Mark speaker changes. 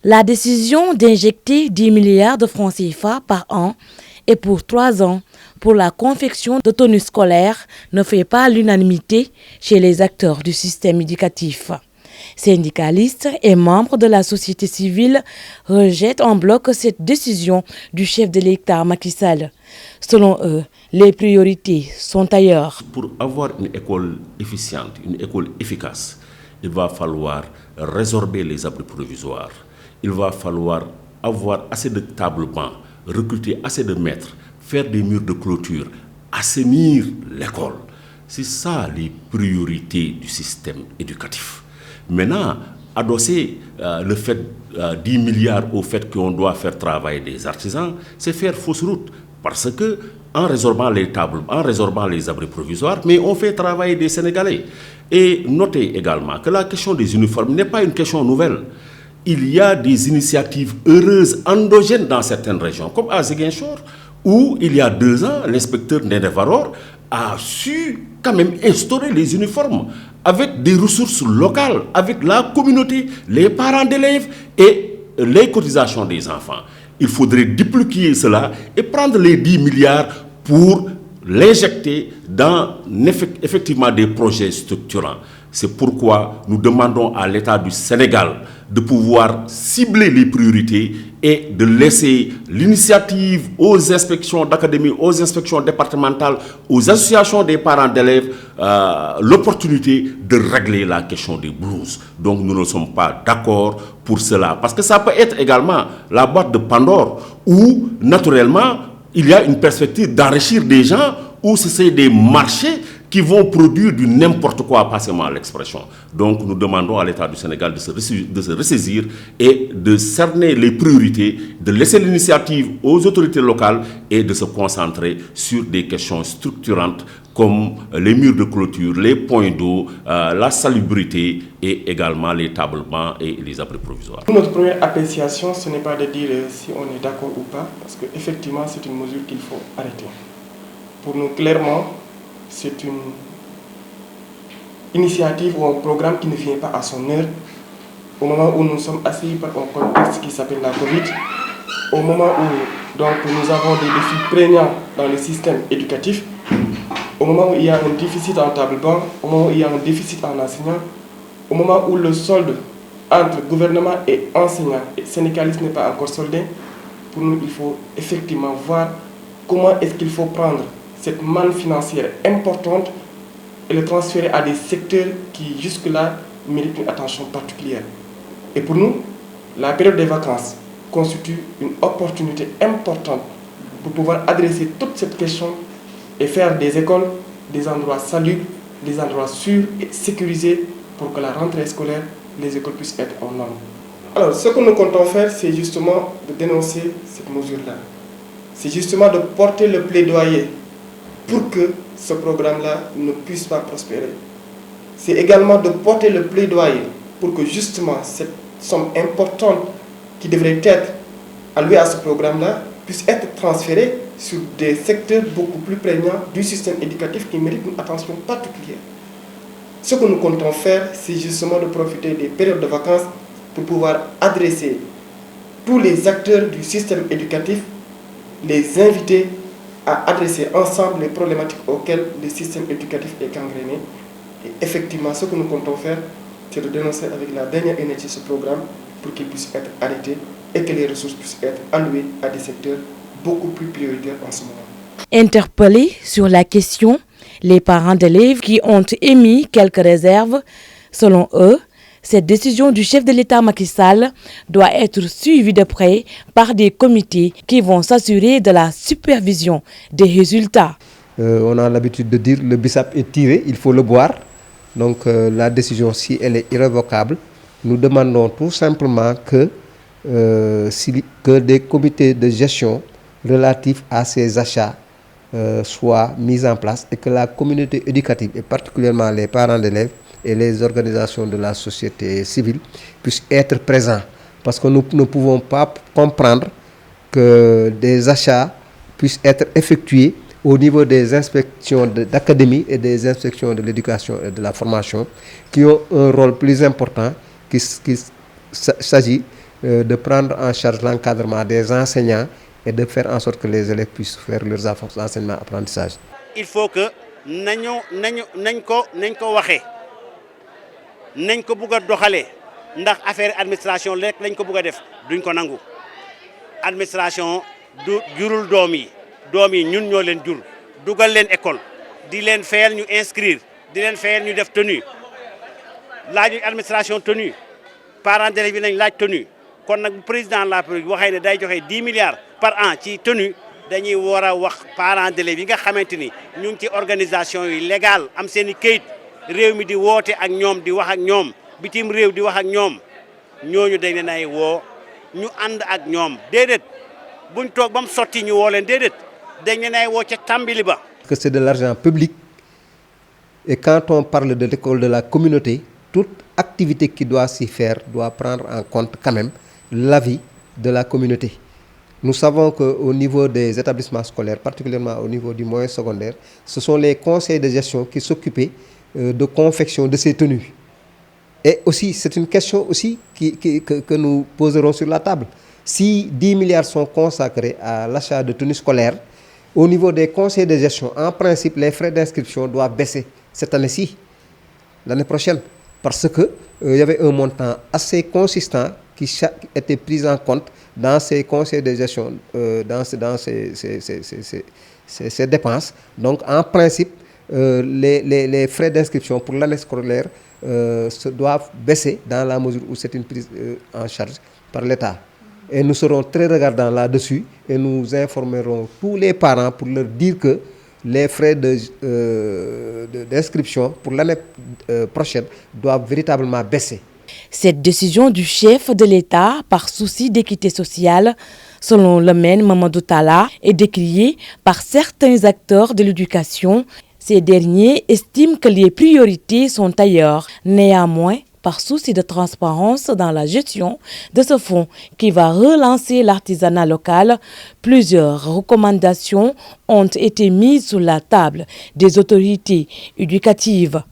Speaker 1: La décision d'injecter 10 milliards de francs CFA par an et pour 3 ans pour la confection de tenues scolaires ne fait pas l'unanimité chez les acteurs du système éducatif. Syndicalistes et membres de la société civile rejettent en bloc cette décision du chef de l'État Macky Sall. Selon eux, les priorités sont ailleurs.
Speaker 2: Pour avoir une école efficiente, une école efficace, il va falloir résorber les abris provisoires. Il va falloir avoir assez de tables bancs, recruter assez de maîtres, faire des murs de clôture, assainir l'école. C'est ça les priorités du système éducatif. Maintenant, adosser le fait 10 milliards au fait qu'on doit faire travailler des artisans, c'est faire fausse route. Parce que en résorbant les tables, en résorbant les abris provisoires, mais on fait travailler des Sénégalais. Et notez également que la question des uniformes n'est pas une question nouvelle. Il y a des initiatives heureuses, endogènes dans certaines régions, comme à Ziguinchor, où il y a 2 ans, l'inspecteur Ndéné Varor a su quand même instaurer les uniformes avec des ressources locales, avec la communauté, les parents d'élèves et les cotisations des enfants. Il faudrait dupliquer cela et prendre les 10 milliards pour l'injecter dans effectivement des projets structurants. C'est pourquoi nous demandons à l'État du Sénégal de pouvoir cibler les priorités et de laisser l'initiative aux inspections d'académie, aux inspections départementales, aux associations des parents d'élèves, l'opportunité de régler la question des blouses. Donc nous ne sommes pas d'accord pour cela. Parce que ça peut être également la boîte de Pandore où, naturellement, il y a une perspective d'enrichir des gens, où c'est des marchés qui vont produire du n'importe quoi, passez-moi l'expression. Donc nous demandons à l'État du Sénégal de se ressaisir et de cerner les priorités, de laisser l'initiative aux autorités locales et de se concentrer sur des questions structurantes comme les murs de clôture, les points d'eau, la salubrité et également les tables bancs et les abris provisoires.
Speaker 3: Notre première appréciation, ce n'est pas de dire si on est d'accord ou pas, parce qu'effectivement c'est une mesure qu'il faut arrêter. Pour nous, clairement, c'est une initiative ou un programme qui ne vient pas à son heure, au moment où nous sommes assis par un contexte qui s'appelle la Covid, au moment où donc, nous avons des défis prégnants dans le système éducatif, au moment où il y a un déficit en table-banc, au moment où il y a un déficit en enseignants, au moment où le solde entre gouvernement et enseignants et syndicalistes n'est pas encore soldé, pour nous, il faut effectivement voir comment est-ce qu'il faut prendre cette manne financière importante et le transférer à des secteurs qui jusque-là méritent une attention particulière. Et pour nous, la période des vacances constitue une opportunité importante pour pouvoir adresser toute cette question et faire des écoles des endroits salubres, des endroits sûrs et sécurisés pour que la rentrée scolaire, les écoles puissent être en norme. Alors, ce que nous comptons faire, c'est justement de dénoncer cette mesure-là. C'est justement de porter le plaidoyer pour que ce programme-là ne puisse pas prospérer. C'est également de porter le plaidoyer pour que justement cette somme importante qui devrait être allouée à ce programme-là puisse être transférée sur des secteurs beaucoup plus prégnants du système éducatif qui méritent une attention particulière. Ce que nous comptons faire, c'est justement de profiter des périodes de vacances pour pouvoir adresser tous les acteurs du système éducatif, les inviter à adresser ensemble les problématiques auxquelles le système éducatif est gangréné. Et effectivement, ce que nous comptons faire, c'est de dénoncer avec la dernière énergie ce programme pour qu'il puisse être arrêté et que les ressources puissent être allouées à des secteurs beaucoup plus prioritaires en ce moment.
Speaker 1: Interpellés sur la question, les parents d'élèves qui ont émis quelques réserves, selon eux, cette décision du chef de l'État Macky Sall doit être suivie de près par des comités qui vont s'assurer de la supervision des résultats.
Speaker 4: On a l'habitude de dire le bissap est tiré, il faut le boire. Donc la décision, si elle est irrévocable, nous demandons tout simplement que des comités de gestion relatifs à ces achats soient mis en place et que la communauté éducative, et particulièrement les parents d'élèves, et les organisations de la société civile puissent être présents. Parce que nous ne pouvons pas comprendre que des achats puissent être effectués au niveau des inspections d'académie et des inspections de l'éducation et de la formation qui ont un rôle plus important qu'il s'agit de prendre en charge l'encadrement des enseignants et de faire en sorte que les élèves puissent faire leurs enseignement-apprentissage.
Speaker 5: Il faut que nañ ko waxee nañ ko bugg a doxalee ndax affaire administration rek lañ ko bugg a def duñ ko nangu administration du jurul doom yi ñun ñoo leen jur dugal leen école di leen fayal ñu inscrire di leen fayal ñu def tenue laaju administration tenue parents d'élèves yi nañ laaj tenue kon nag bu président de la République waxee ne day joxe 10 milliards par an ci tenue dañuy war a wax parents d'élèves yi nga xamante ni ñu ngi ci organisation yi légal am seen i këyit réew mi di woote ak ñoom di wax ak ñoom bitim réew di wax ak ñoom ñooñu dañ leen ay woo ñu ànd ak ñoom déedéet buñ toog ba mu sotti ñu woo leen déedéet dañ leen ay woo ca tàmbali ba.
Speaker 4: Que c'est de l'argent public et quand on parle de l'école de la communauté, toute activité qui doit s'y faire doit prendre en compte quand même l'avis de la communauté. Nous savons qu'au niveau des établissements scolaires, particulièrement au niveau du moyen secondaire, ce sont les conseils de gestion qui s'occupaient de confection de ces tenues. Et aussi, c'est une question aussi que nous poserons sur la table. Si 10 milliards sont consacrés à l'achat de tenues scolaires, au niveau des conseils de gestion, en principe, les frais d'inscription doivent baisser cette année-ci, l'année prochaine, parce qu'il y avait un montant assez consistant qui était pris en compte dans ces conseils de gestion, dans ces dépenses. Donc, en principe, les frais d'inscription pour l'année scolaire se doivent baisser dans la mesure où c'est une prise en charge par l'État. Et nous serons très regardants là-dessus et nous informerons tous les parents pour leur dire que les frais d'inscription pour l'année prochaine doivent véritablement baisser.
Speaker 1: Cette décision du chef de l'État, par souci d'équité sociale, selon le maire Mamadou Talla, est décriée par certains acteurs de l'éducation. Ces derniers estiment que les priorités sont ailleurs. Néanmoins, par souci de transparence dans la gestion de ce fonds qui va relancer l'artisanat local, plusieurs recommandations ont été mises sur la table des autorités éducatives.